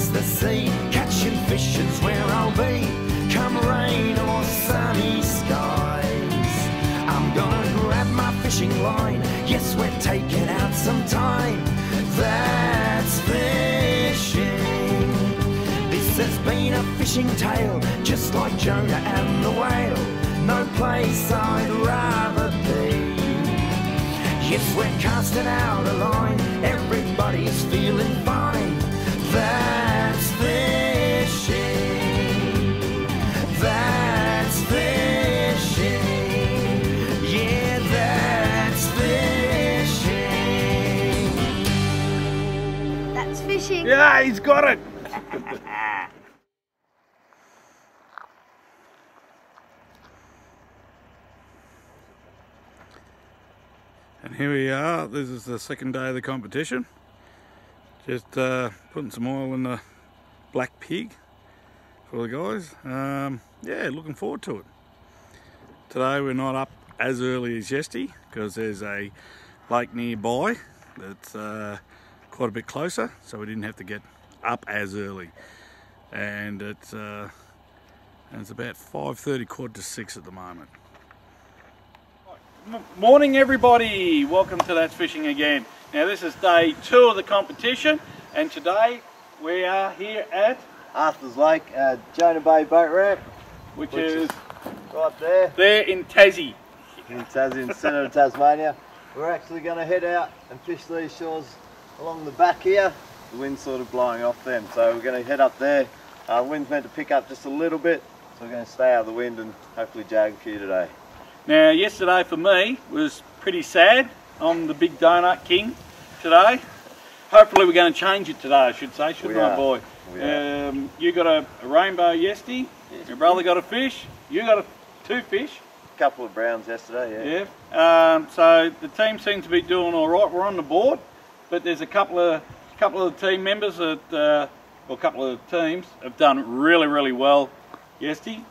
That's the sea, catching fish is where I'll be, come rain or sunny skies. I'm gonna grab my fishing line, yes, we're taking out some time. That's fishing. This has been a fishing tale, just like Jonah and the whale. No place I'd rather be. Yes, we're casting out a line, everybody's feeling fine. That's fishing. That's fishing. Yeah, that's fishing. That's fishing. Yeah, he's got it. And here we are. This is the second day of the competition. Just putting some oil in the black pig for the guys. Yeah, looking forward to it. Today we're not up as early as yesterday because there's a lake nearby that's quite a bit closer, so we didn't have to get up as early. And it's about 5:30, 5:45 at the moment. Morning everybody, welcome to That's Fishing again. Now this is day 2 of the competition, and today we are here at Arthur's Lake, Jonah Bay boat ramp, which is right there in Tassie. in Tassie, in the centre of Tasmania. We're actually going to head out and fish these shores along the back here. The wind's sort of blowing off them, so we're going to head up there. The wind's meant to pick up just a little bit, so we're going to stay out of the wind and hopefully jag a few today. Now yesterday for me was pretty sad. I'm the big donut king today. Hopefully we're going to change it today, I should say, shouldn't I, boy? You got a rainbow yesterday, yes, your brother got a fish, you got 2 fish. A couple of browns yesterday, yeah. So the team seems to be doing all right. We're on the board, but there's a couple of the team members that, well, a couple of the teams have done really well yesterday.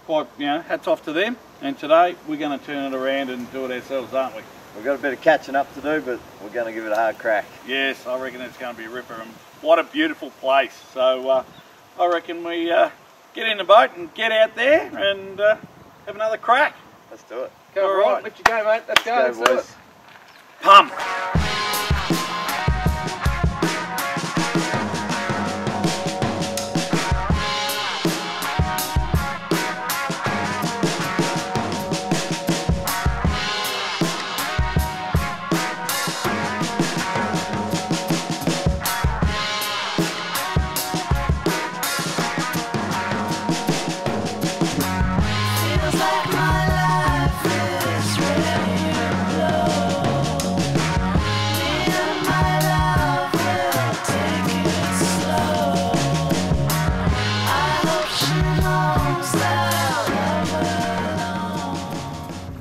Quite, you know, hats off to them. And today we're going to turn it around and do it ourselves, aren't we? We've got a bit of catching up to do, but we're going to give it a hard crack. Yes, I reckon it's going to be a ripper, and what a beautiful place. So I reckon we get in the boat and get out there and have another crack. Let's do it. Go all right, let you go, mate. Let's go. Let's go, boys. Pump.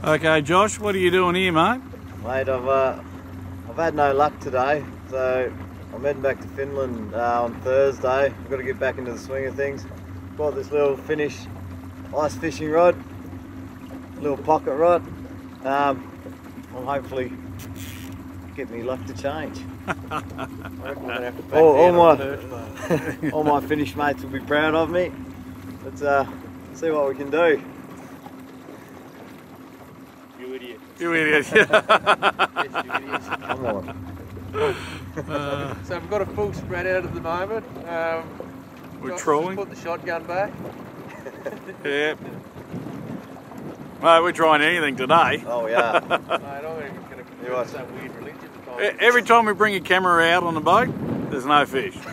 Okay, Josh, what are you doing here, mate? Mate, I've had no luck today, so I'm heading back to Finland on Thursday. I've got to get back into the swing of things. Bought this little Finnish ice fishing rod, little pocket rod. I'll hopefully get me luck to change. I reckon we're going to have to back all my Finnish mates will be proud of me. Let's see what we can do. You idiot. You idiot. Yes, you idiots. Come on. So we've got a full spread out at the moment. We're trolling. Put the shotgun back. Yep. Mate, we're trying anything today. Oh yeah. Mate, I'm going to put some weird religion. Every time we bring a camera out on the boat, there's no fish. At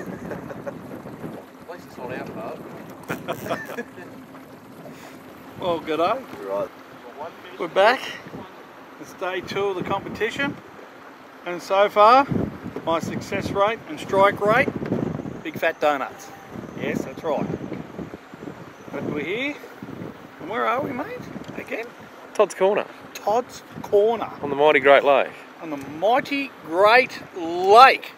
least it's not our part. Well, g'day. You're right. We're back. It's day 2 of the competition, and so far my success rate and strike rate, big fat donuts. Yes, that's right. But we're here, and where are we, mate? Again? Todd's Corner. Todd's Corner. On the mighty Great Lake. On the mighty Great Lake.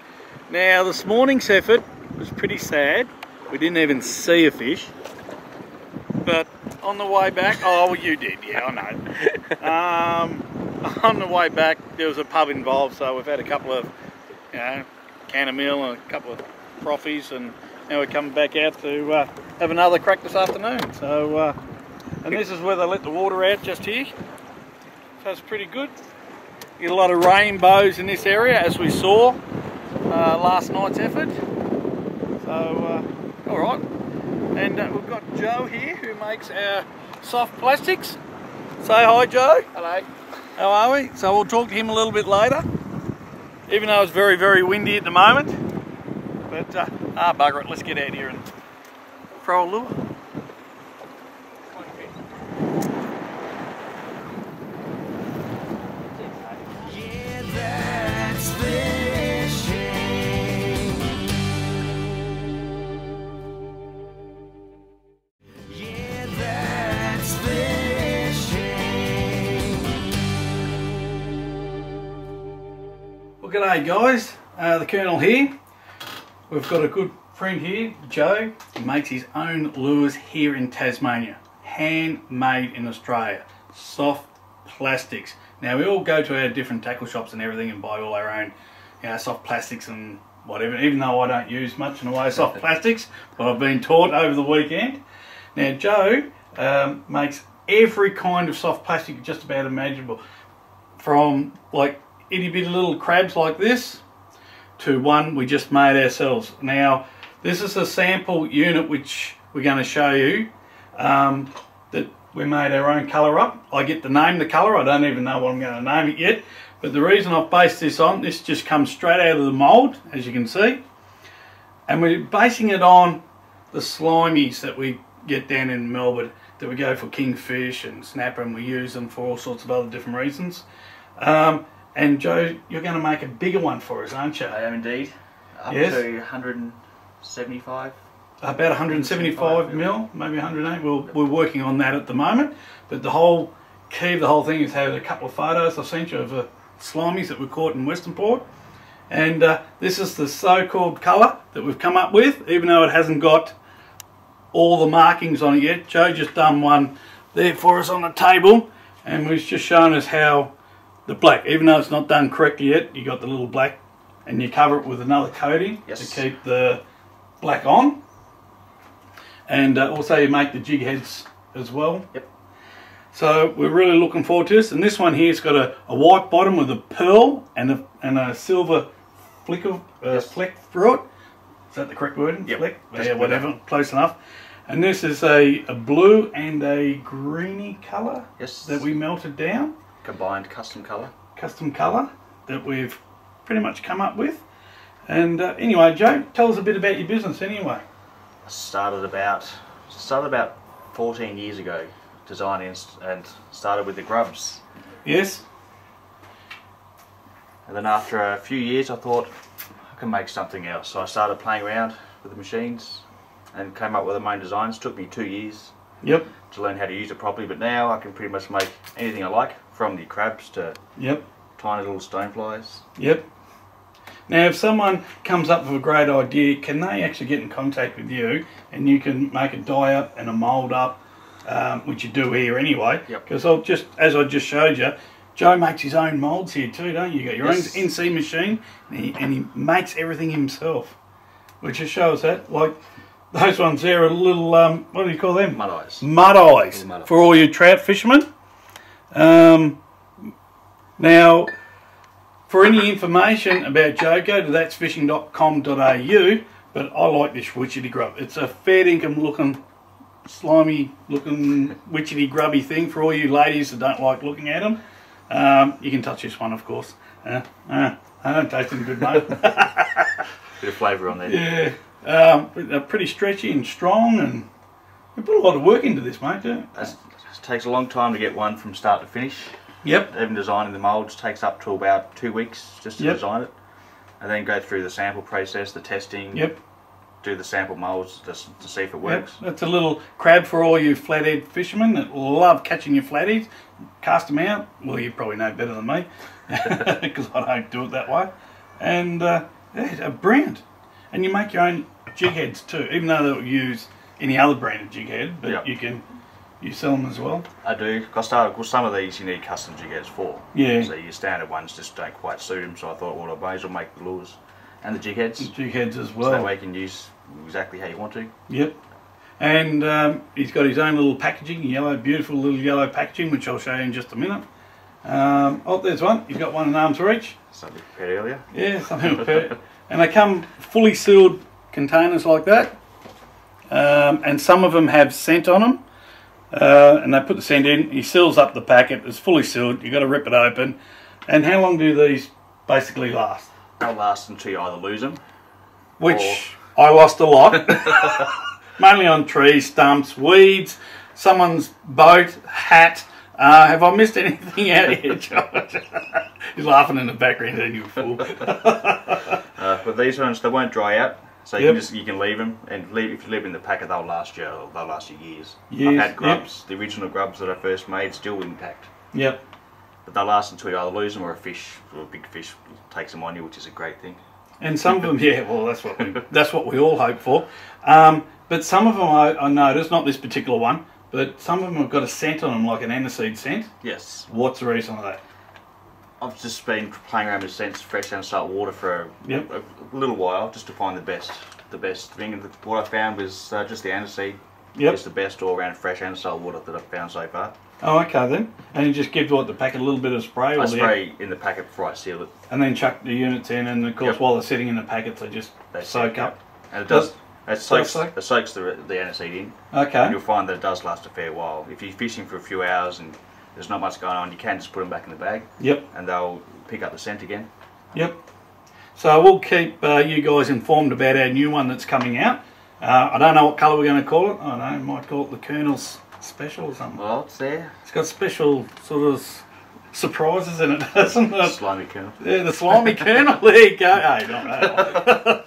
Now this morning's effort was pretty sad. We didn't even see a fish. But on the way back, oh well, you did, yeah, I know. On the way back there was a pub involved, so we've had a couple of, you know, can of meal and a couple of proffies, and now we're coming back out to have another crack this afternoon. So, and this is where they let the water out just here. So it's pretty good. You get a lot of rainbows in this area, as we saw last night's effort. So, all right. And we've got Joe here, who makes our soft plastics. Say hi, Joe. Hello. How are we? So we'll talk to him a little bit later, even though it's very, very windy at the moment. But, bugger it, let's get out here and throw a lure. Yeah, that's fishing. Yeah, that's fishing. Well, g'day guys, the Colonel here. We've got a good friend here, Joe. He makes his own lures here in Tasmania, handmade in Australia, soft plastics. Now we all go to our different tackle shops and everything and buy all our own, soft plastics and whatever, even though I don't use much in the way of soft plastics, but I've been taught over the weekend. Now Joe makes every kind of soft plastic just about imaginable, from like itty bitty little crabs like this to one we just made ourselves. Now this is a sample unit which we're going to show you, that we made our own colour up. I get to name the colour, I don't even know what I'm going to name it yet, but the reason I've based this on, this just comes straight out of the mould, as you can see, and we're basing it on the slimies that we get down in Melbourne, that we go for kingfish and snapper, and we use them for all sorts of other different reasons. And Joe, you're going to make a bigger one for us, aren't you? I am indeed. Up Yes. to 175. About 175 mil, maybe 108. We're working on that at the moment. But the whole key of the whole thing is have a couple of photos I've sent you of slimies that we caught in Western Port. And this is the so-called colour that we've come up with, even though it hasn't got all the markings on it yet. Joe just done one there for us on the table, and we've just shown us how the black, even though it's not done correctly yet, you got the little black and you cover it with another coating to keep the black on. And also you make the jig heads as well. Yep. So we're really looking forward to this. And this one here's got a white bottom with a pearl and a silver fleck through it. Is that the correct word? Yep. Fleck? Yeah, whatever, close enough. And this is a blue and a greeny colour that we melted down. Combined custom colour. Custom colour that we've pretty much come up with. And anyway, Joe, tell us a bit about your business anyway. I started about 14 years ago, designing and started with the grubs. Yes. And then after a few years I thought I can make something else. So I started playing around with the machines and came up with my own designs. It took me 2 years Yep. to learn how to use it properly, but now I can pretty much make anything I like, from the crabs to tiny little stoneflies. Yep. Now if someone comes up with a great idea, can they actually get in contact with you and you can make a die up and a mould up, which you do here anyway? Because as I just showed you, Joe makes his own moulds here too, don't you? You got your own NC machine, and he makes everything himself, which just shows that. Like those ones there are little, what do you call them? Mud eyes. Mud eyes for all you trout fishermen. Now, for any information about Joe, go to thatsfishing.com.au, but I like this witchetty grub. It's a fair dinkum looking, slimy looking, witchetty grubby thing for all you ladies that don't like looking at them. You can touch this one, of course. I don't taste them good, mate. Bit of flavour on there. Yeah. They're pretty stretchy and strong, and we put a lot of work into this, mate. It takes a long time to get one from start to finish. Yep. Even designing the moulds takes up to about 2 weeks just to design it, and then go through the sample process, the testing. Do the sample moulds to see if it works. That's a little crab for all you flathead fishermen that love catching your flatheads. Cast them out. Well, you probably know better than me, because I don't do it that way. And they're brilliant. And you make your own jig heads too, even though they'll use any other brand of jig head, but you sell them as well. I do. I started with some of these you need custom jig heads for. Yeah. So your standard ones just don't quite suit them, so I thought, well, I may as well make the lures. And the jig heads. The jig heads as well. So that way you can use exactly how you want to. Yep. And he's got his own little packaging, beautiful little yellow packaging, which I'll show you in just a minute. Oh, there's one. He's got one in arm's reach. Something prepared earlier. Yeah, something prepared. And they come fully sealed containers like that. And some of them have scent on them. And they put the scent in. He seals up the packet. It's fully sealed. You've got to rip it open. And how long do these basically last? They'll last until you either lose them. Which I lost a lot. Mainly on trees, stumps, weeds, someone's boat, hat. Have I missed anything out here, George? He's laughing in the background, and you fool. But these ones, they won't dry out, so you can leave them, and if you leave them in the packet, they'll last you years. I've had grubs, the original grubs that I first made, still intact. Yep. But they'll last until you either lose them or a big fish takes them on you, which is a great thing. And some of them, well, that's what we all hope for. But some of them I noticed, not this particular one, but some of them have got a scent on them, like an aniseed scent. Yes. What's the reason of that? I've just been playing around with scents, fresh and salt water for a little while, just to find the best thing. And what I found was just the aniseed. It's the best all-round fresh and salt water that I've found so far. Oh, okay then. And you just give the packet a little bit of spray? I spray in the packet before I seal it. And then chuck the units in, and of course while they're sitting in the packets they soak up. And it does. It soaks the aniseed in. Okay. And you'll find that it does last a fair while. If you're fishing for a few hours and there's not much going on, you can just put them back in the bag. Yep. And they'll pick up the scent again. Yep. So we'll keep you guys informed about our new one that's coming out. I don't know what colour we're going to call it. I don't know, we might call it the Colonel's Special or something. Well, it's there. It's got special sort of surprises in it, doesn't it? Slimy Colonel. Yeah, the Slimy Colonel. There you go. Hey, not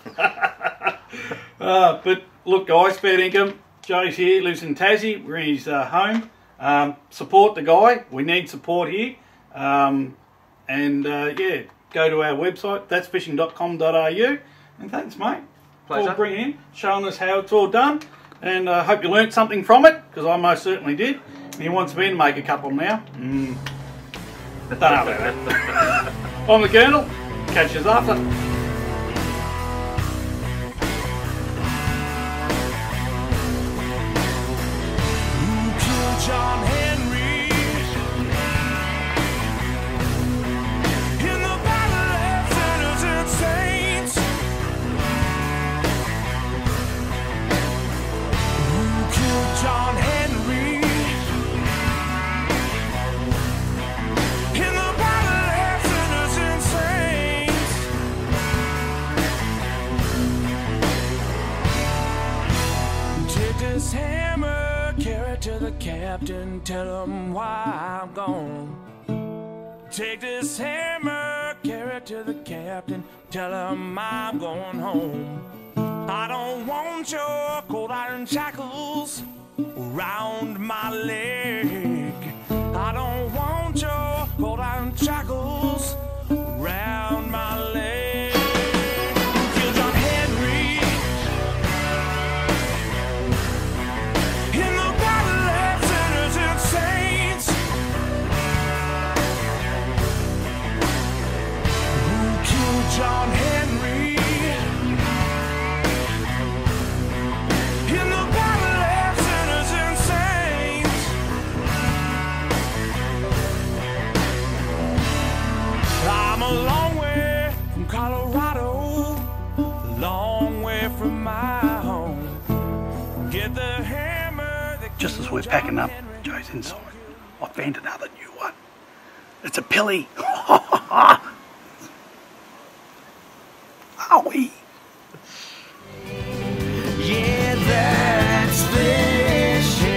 that. But look, guys, fair income. Joe's here, lives in Tassie. We're in his home. Support the guy. We need support here. Yeah, go to our website, that'sfishing.com.au. And thanks, mate. Pleasure. For bringing in, showing us how it's all done. And I hope you learnt something from it, because I most certainly did. And he wants me to make a couple now. Don't know about that. I'm the Colonel. Catch us after. John Henry in the battle of sinners and saints. Who killed John Henry in the battle of sinners and saints? Take this hammer, carry it to the captain, tell him why I'm gone. Take this hammer, carry it to the captain, tell him I'm going home. I don't want your cold iron shackles around my leg. I don't want your cold iron shackles around my leg. Kill John Henry in the battle of sinners and saints. Who killed John Henry in the battle of sinners and saints? I'm a long way from Colorado, a long way from my home. Get the hammer that Just as we're packing up, Joe's inside. I found another new one. It's a pilly. Owie. yeah, that's fishing.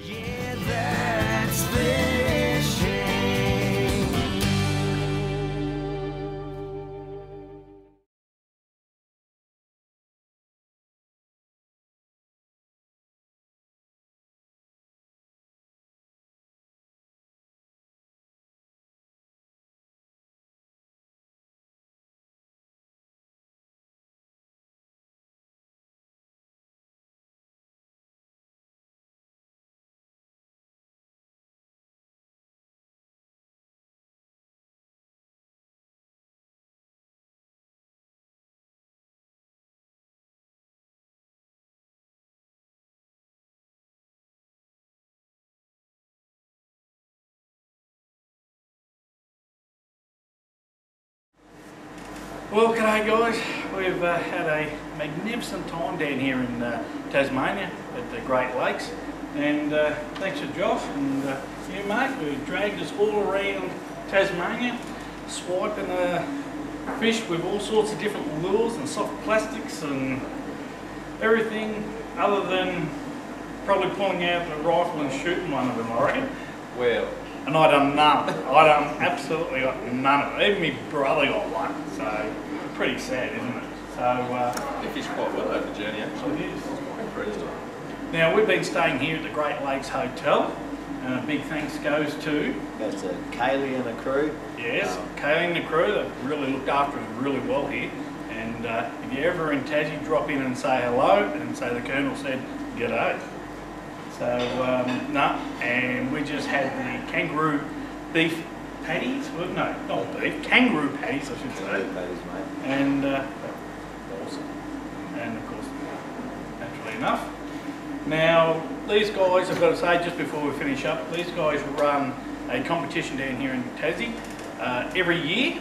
Yeah, that's fishing. Well, g'day guys. We've had a magnificent time down here in Tasmania at the Great Lakes, and thanks to Josh and you, mate, who dragged us all around Tasmania, swiping fish with all sorts of different lures and soft plastics and everything, other than probably pulling out the rifle and shooting one of them, I reckon. Well, and I done none. I done absolutely got none of it. Even my brother got one, so pretty sad, isn't it? So you fished quite well over the journey, actually. it is. Impressed. Now we've been staying here at the Great Lakes Hotel, and a big thanks goes to Kaylee and the crew. yes, Kaylee and the crew. They've really looked after us really well here. And if you're ever in Tassie, drop in and say hello, and say the Colonel said g'day. So, no, and we just had the kangaroo beef patties. Well, no, not beef, kangaroo patties, I should say. Kangaroo patties, mate. And awesome. And of course, naturally enough. Now, these guys, I've got to say, just before we finish up, these guys run a competition down here in Tassie every year,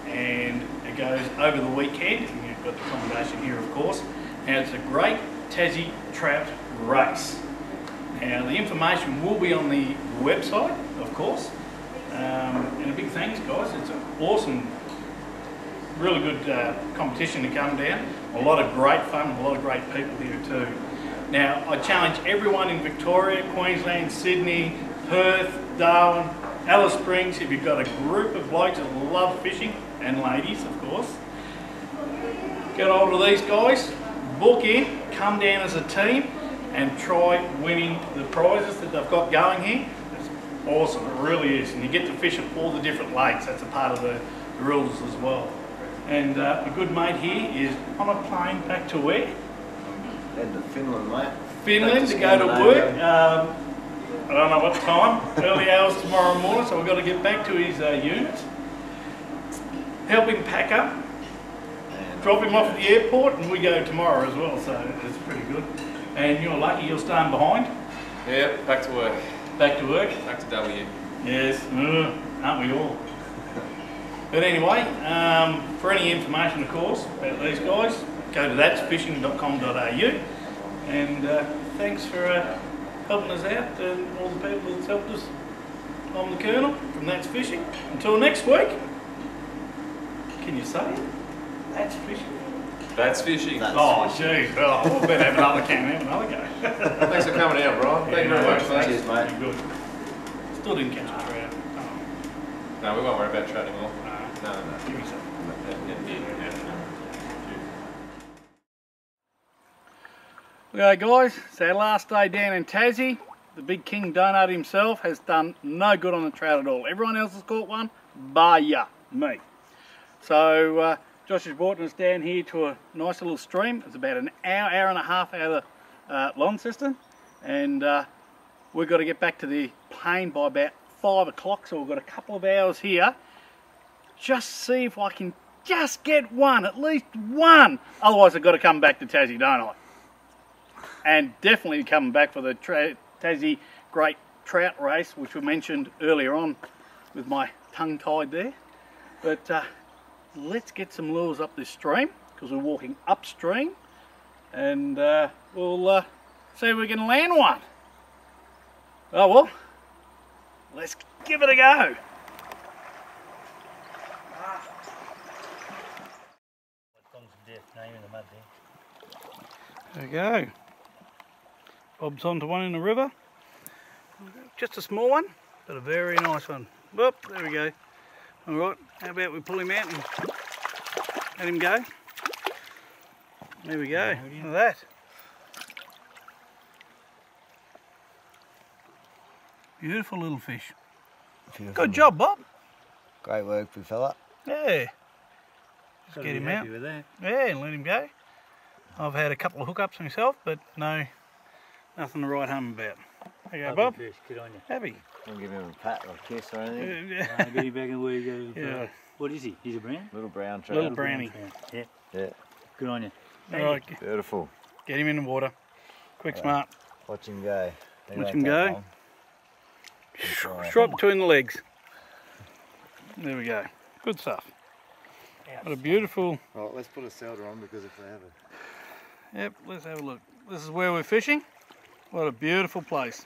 and it goes over the weekend. And you've got the accommodation here, of course. And it's a great Tassie trout race. Now, the information will be on the website, of course. And a big thanks, guys. It's an awesome, really good competition to come down. A lot of great fun, a lot of great people here too. Now, I challenge everyone in Victoria, Queensland, Sydney, Perth, Darwin, Alice Springs, if you've got a group of blokes that love fishing, and ladies, of course, get hold of these guys, book in, come down as a team, and try winning the prizes that they've got going here. It's awesome, it really is. And you get to fish at all the different lakes. That's a part of the rules as well. And a good mate here is on a plane back to where? Head to Finland, mate. Finland to go to work. I don't know what time, early hours tomorrow morning, so we've got to get back to his unit. Help him pack up, drop him off at the airport, and we go tomorrow as well, so it's pretty good. And you're lucky you're staying behind. Yeah, back to work. Back to work. Back to W. Yes, aren't we all? But anyway, for any information, of course, about these guys, go to thatsfishing.com.au. And thanks for helping us out, and all the people that's helped us. I'm the Colonel from That's Fishing. Until next week. Can you say it? That's Fishing. That's fishing. Oh, jeez. Oh, we better have another can, have another go. Thanks for coming out, Brian. Thank you very much. Thanks. Cheers, mate. Good. Still didn't catch a trout. No, we won't worry about trout anymore. No. No. Give me some. Okay, guys, it's our last day down in Tassie. The big King Donut himself has done no good on the trout at all. Everyone else has caught one, bar ya, me. So, Josh has brought us down here to a nice little stream. It's about an hour and a half out of the Long System, and we've got to get back to the plane by about 5 o'clock, so we've got a couple of hours here. Just see if I can just get one, at least one. Otherwise I've got to come back to Tassie, don't I? And definitely coming back for the Tassie Great Trout Race, which we mentioned earlier on with my tongue tied there. But let's get some lures up this stream, because we're walking upstream, and we'll see if we can land one. Oh well, let's give it a go. There we go. Bob's onto one in the river. Just a small one, but a very nice one. Whoop, there we go. Alright, how about we pull him out and let him go? There we go, look at that. Beautiful little fish. Beautiful. Good job, Bob. Great work, big fella. Yeah. Just get him out. With that. Yeah, and let him go. I've had a couple of hookups myself, but nothing to write home about. There you go, Bob. Fish. Good on you. Happy. Don't give him a pat or a kiss or anything. Yeah. Get him back in where you go. Yeah. What is he? He's a brown? Little brown trout. Little brownie. Yeah. Yeah. Good on you. Alright, Beautiful. get him in the water. Quick, smart. Watch him go. Watch him go. Straight between the legs. There we go. Good stuff. What a beautiful... Right, let's put a souter on because if they have it. Yep, let's have a look. This is where we're fishing. What a beautiful place.